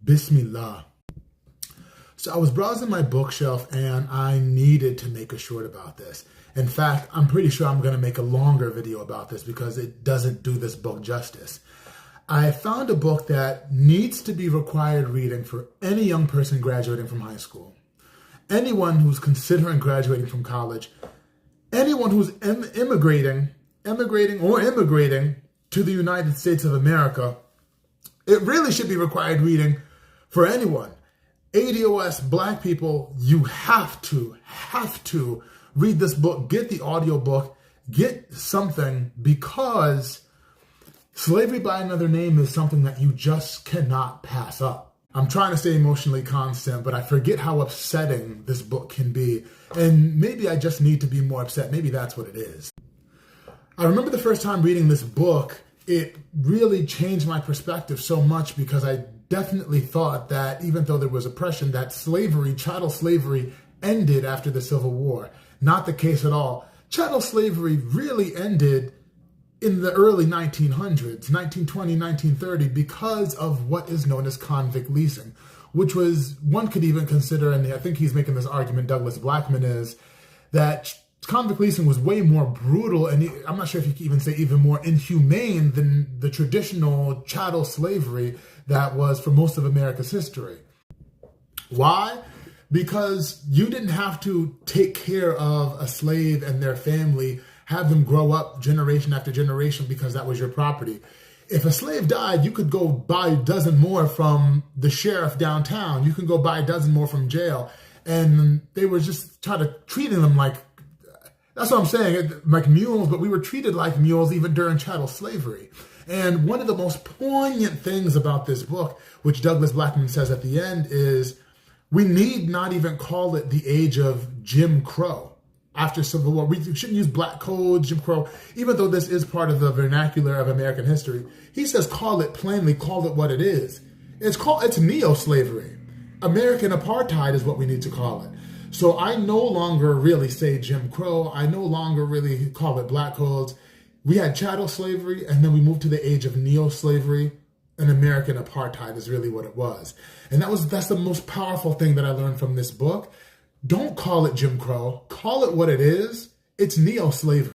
Bismillah. So I was browsing my bookshelf and I needed to make a short about this. In fact, I'm pretty sure I'm going to make a longer video about this because it doesn't do this book justice. I found a book that needs to be required reading for any young person graduating from high school, anyone who's considering graduating from college, anyone who's immigrating to the United States of America. It really should be required reading for anyone. ADOS, Black people, you have to read this book, get the audio book, get something, because slavery by another name is something that you just cannot pass up. I'm trying to stay emotionally constant, but I forget how upsetting this book can be. And maybe I just need to be more upset. Maybe that's what it is. I remember the first time reading this book, it really changed my perspective so much, because I definitely thought that even though there was oppression, that slavery, chattel slavery, ended after the Civil War. Not the case at all. Chattel slavery really ended in the early 1900s, 1920, 1930, because of what is known as convict leasing, which was, one could even consider, and I think he's making this argument, Douglas Blackmon is, that convict leasing was way more brutal, and I'm not sure if you can even say even more inhumane than the traditional chattel slavery that was for most of America's history. Why? Because you didn't have to take care of a slave and their family, have them grow up generation after generation, because that was your property. If a slave died, you could go buy a dozen more from the sheriff downtown. You can go buy a dozen more from jail. And they were just treating them like, that's what I'm saying, like mules, but we were treated like mules even during chattel slavery. And one of the most poignant things about this book, which Douglas Blackmon says at the end, is we need not even call it the age of Jim Crow. After Civil War, we shouldn't use black codes, Jim Crow, even though this is part of the vernacular of American history. He says, call it plainly, call it what it is. It's neo-slavery. American apartheid is what we need to call it. So I no longer really say Jim Crow. I no longer really call it black codes. We had chattel slavery, and then we moved to the age of neo-slavery, and American apartheid is really what it was. And that's the most powerful thing that I learned from this book. Don't call it Jim Crow. Call it what it is. It's neo-slavery.